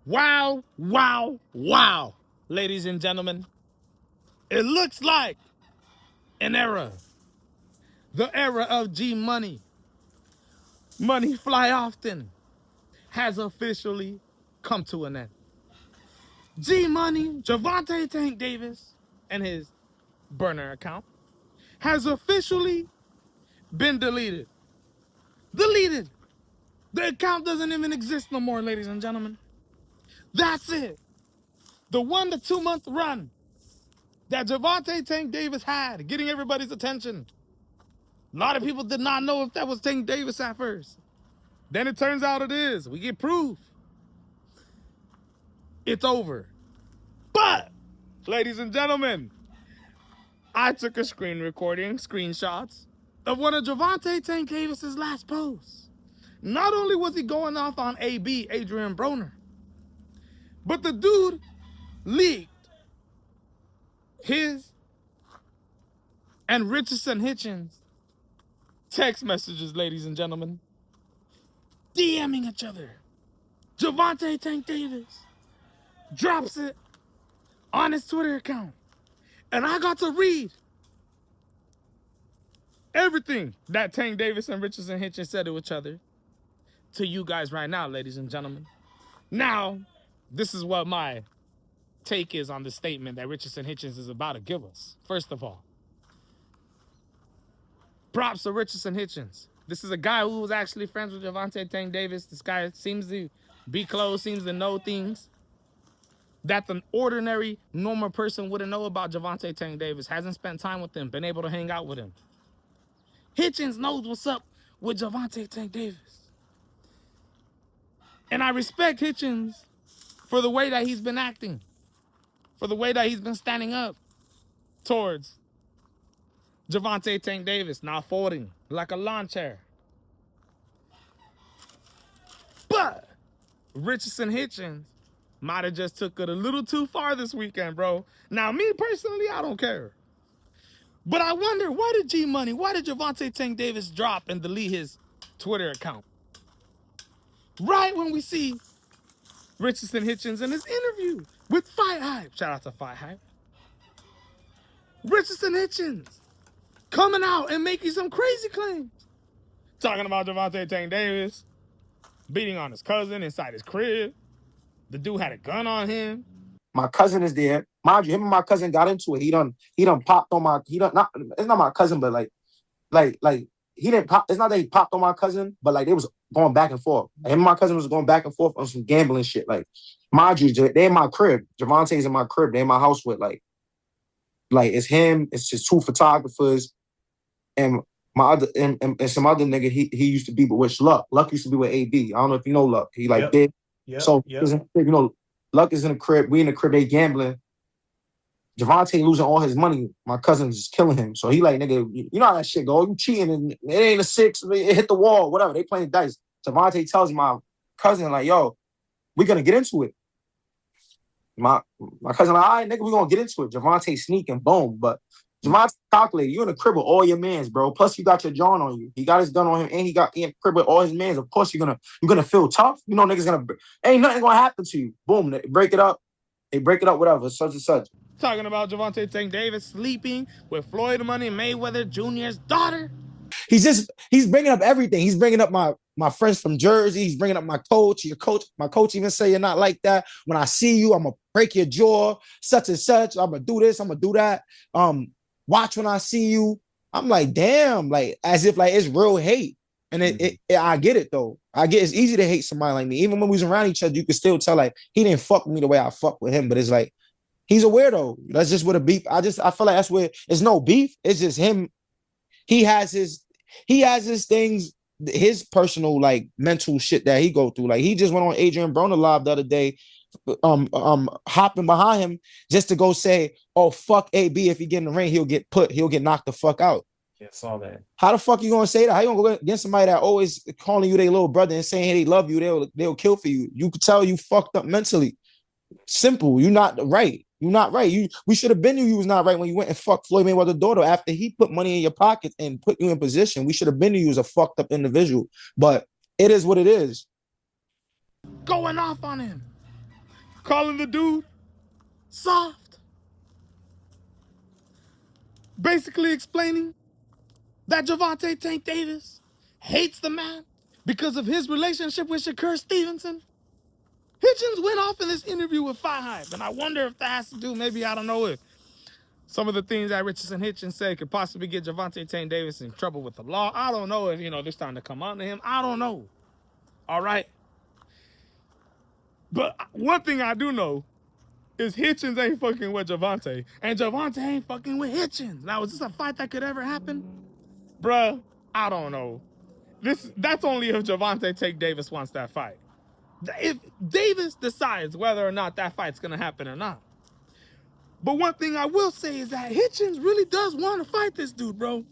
Wow, wow, wow, ladies and gentlemen. It looks like an era. The era of G Money. Money fly often has officially come to an end. G Money, Gervonta Tank Davis, and his burner account has officially been deleted. Deleted. The account doesn't even exist no more, ladies and gentlemen. That's it. The 1 to 2 month run that Gervonta Tank Davis had, getting everybody's attention. A lot of people did not know if that was Tank Davis at first. Then it turns out it is. We get proof. It's over. But, ladies and gentlemen, I took a screen recording, screenshots, of one of Gervonta Tank Davis's last posts. Not only was he going off on AB, Adrian Broner, but the dude leaked his and Richardson Hitchins text messages, ladies and gentlemen, DMing each other. Gervonta Tank Davis drops it on his Twitter account. And I got to read everything that Tank Davis and Richardson Hitchins said to each other to you guys right now, ladies and gentlemen. Now, this is what my take is on the statement that Richardson Hitchins is about to give us. First of all, props to Richardson Hitchins. This is a guy who was actually friends with Gervonta Tank Davis. This guy seems to be close, seems to know things that the ordinary, normal person wouldn't know about Gervonta Tank Davis. Hasn't spent time with him, been able to hang out with him. Hitchins knows what's up with Gervonta Tank Davis. And I respect Hitchins for the way that he's been acting, for the way that he's been standing up towards Gervonta Tank Davis, not folding like a lawn chair. But Richardson Hitchins might have just took it a little too far this weekend, bro. Now, me personally, I don't care. But I wonder, why did Gervonta Tank Davis drop and delete his Twitter account? Right when we see Richardson Hitchins in his interview with Fight Hype. Shout out to Fight Hype. Richardson Hitchins coming out and making some crazy claims. Talking about Gervonta Tank Davis beating on his cousin inside his crib. The dude had a gun on him. My cousin is there. Mind you, him and my cousin got into it. He done popped on my, it's not my cousin, but like he didn't pop. It's not that he popped on my cousin, but like they was going back and forth. Him and my cousin was going back and forth on some gambling shit. Like, mind you, they in my crib. Gervonta's in my crib. They in my house with like it's him, it's his two photographers, and my other and some other nigga he used to be with Luck. Luck used to be with AB. I don't know if you know Luck. He like big. So Luck is in the crib. We in the crib. They gambling. Gervonta losing all his money. My cousin's just killing him. So he like, nigga, you know how that shit go. You cheating and it ain't a 6. It hit the wall. Whatever. They playing dice. Gervonta tells my cousin like, yo, we gonna get into it. My cousin like, all right, nigga, we gonna get into it. Gervonta sneaking, boom. But Gervonta calculated. You in the crib with all your mans, bro. Plus you got your John on you. He got his gun on him, and he in the crib with all his mans. Of course you're gonna feel tough. You know niggas ain't nothing gonna happen to you. Boom, they break it up. Whatever, such and such. Talking about Gervonta Tank Davis sleeping with Floyd Money Mayweather Jr.'s daughter. He's bringing up everything. He's bringing up my friends from Jersey. He's bringing up my coach. My coach even say you're not like that. When I see you, I'm gonna break your jaw. Such and such. I'm gonna do this. I'm gonna do that. Watch when I see you. I'm like, damn, like as if like it's real hate. And I get it though. I get it's easy to hate somebody like me. Even when we was around each other, you could still tell like he didn't fuck with me the way I fuck with him. But it's like he's a weirdo. That's just what a beef. I feel like that's where it's no beef. It's just him. He has his things, his personal like mental shit that he go through. Like he just went on Adrian Broner live the other day, hopping behind him just to go say, "Oh fuck AB, if he get in the ring, he'll get knocked the fuck out." Yeah, saw that. How the fuck you gonna say that? How you gonna go against somebody that always calling you their little brother and saying, hey, they love you, they'll kill for you? You could tell you fucked up mentally. Simple. You're not right. You're not right. We should have been knew you was not right when you went and fucked Floyd Mayweather's daughter after he put money in your pocket and put you in position. We should have been knew you was a fucked up individual. But it is what it is. Going off on him. calling the dude soft. Basically explaining that Gervonta Tank Davis hates the man because of his relationship with Shakur Stevenson. Hitchins went off in this interview with Fi Hype, and I wonder if that has to do, maybe, I don't know, if some of the things that Richardson Hitchins said could possibly get Gervonta Tank Davis in trouble with the law. I don't know if, they're starting to come on to him. I don't know. All right? But one thing I do know is Hitchins ain't fucking with Gervonta, and Gervonta ain't fucking with Hitchins. Now, is this a fight that could ever happen? Bruh, I don't know. That's only if Gervonta Tank Davis wants that fight. If Davis decides whether or not that fight's gonna happen or not. But one thing I will say is that Hitchins really does want to fight this dude, bro.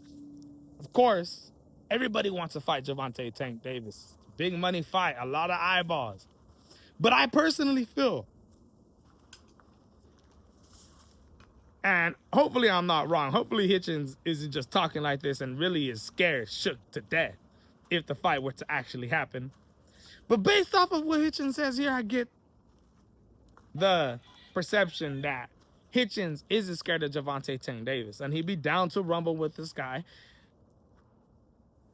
Of course, everybody wants to fight Gervonta Tank Davis. Big money fight, a lot of eyeballs. But I personally feel, and hopefully I'm not wrong, hopefully Hitchins isn't just talking like this and really is scared, shook to death if the fight were to actually happen. But based off of what Hitchins says here, I get the perception that Hitchins isn't scared of Gervonta Tank Davis, and he'd be down to rumble with this guy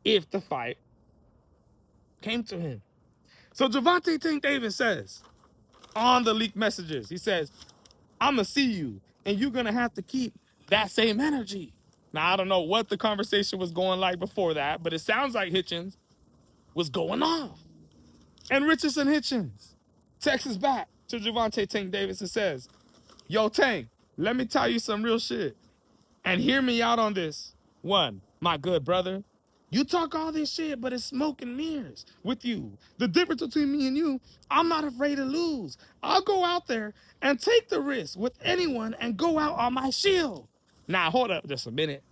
if the fight came to him. So Gervonta Tank Davis says on the leaked messages, he says, "I'm gonna see you, and you're gonna have to keep that same energy." Now, I don't know what the conversation was going like before that, but it sounds like Hitchins was going off. And Richardson Hitchins texts back to Gervonta Tank Davis and says, "Yo, Tank, let me tell you some real shit. And hear me out on this. One, my good brother, you talk all this shit, but it's smoke and mirrors with you. The difference between me and you, I'm not afraid to lose. I'll go out there and take the risk with anyone and go out on my shield." Now, hold up just a minute,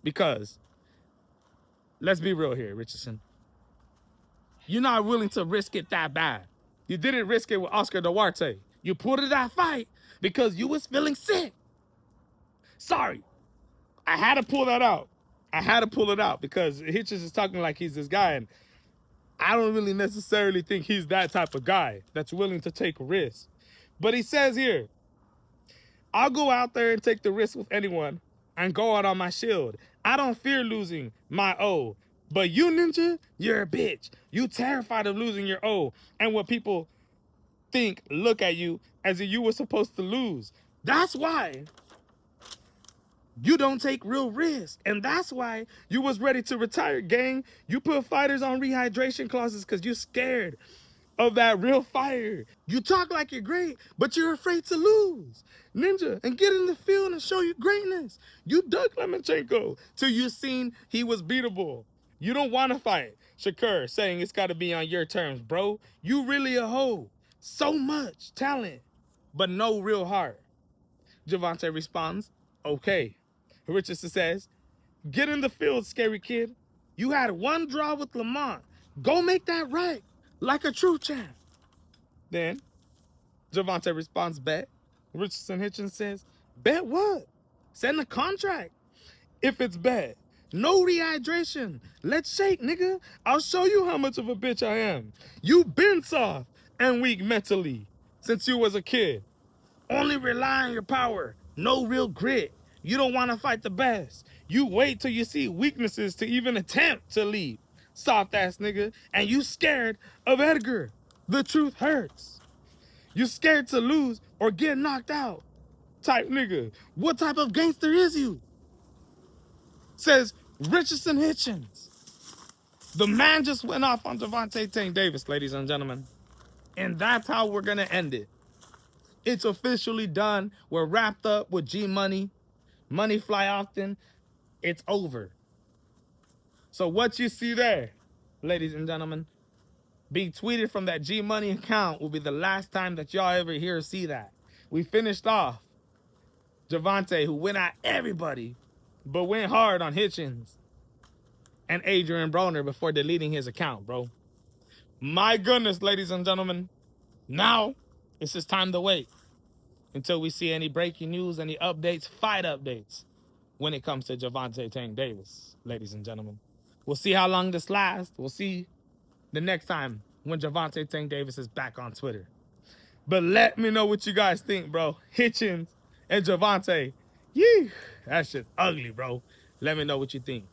because let's be real here, Richardson. You're not willing to risk it that bad. You didn't risk it with Oscar Duarte. You pulled it that fight because you was feeling sick. Sorry. I had to pull that out. I had to pull it out because Hitchins is talking like he's this guy, and I don't really necessarily think he's that type of guy that's willing to take risks. But he says here, "I'll go out there and take the risk with anyone and go out on my shield. I don't fear losing my O. But you, Ninja, you're a bitch. You terrified of losing your O and what people look at you as if you were supposed to lose. That's why you don't take real risks. And that's why you was ready to retire, gang. You put fighters on rehydration clauses because you're scared of that real fire. You talk like you're great, but you're afraid to lose. Ninja, and get in the field and show your greatness. You dug Lomachenko till you seen he was beatable. You don't want to fight Shakur, saying it's got to be on your terms, bro. You really a hoe. So much talent, but no real heart." Gervonta responds, "Okay." Richardson says, "Get in the field, scary kid. You had one draw with Lamont. Go make that right, like a true champ." Then Gervonta responds, "Bet." Richardson Hitchins says, "Bet what? Send a contract. If it's bet. No rehydration. Let's shake, nigga. I'll show you how much of a bitch I am. You been soft and weak mentally since you was a kid. Only rely on your power. No real grit. You don't want to fight the best. You wait till you see weaknesses to even attempt to lead. Soft ass nigga. And you scared of Edgar. The truth hurts. You scared to lose or get knocked out. Type nigga. What type of gangster is you?" Says Richardson Hitchins. The man just went off on Gervonta Tank Davis, ladies and gentlemen. And that's how we're going to end it. It's officially done. We're wrapped up with G Money. Money fly often. It's over. So what you see there, ladies and gentlemen, being tweeted from that G Money account will be the last time that y'all ever hear or see that. We finished off Gervonta, who went at everybody, but went hard on Hitchins and Adrian Broner before deleting his account, bro. My goodness, ladies and gentlemen. Now, it's just time to wait until we see any breaking news, any updates, fight updates when it comes to Gervonta Tank Davis, ladies and gentlemen. We'll see how long this lasts. We'll see the next time when Gervonta Tank Davis is back on Twitter. But let me know what you guys think, bro. Hitchins and Gervonta. Yee, that shit's ugly, bro. Let me know what you think.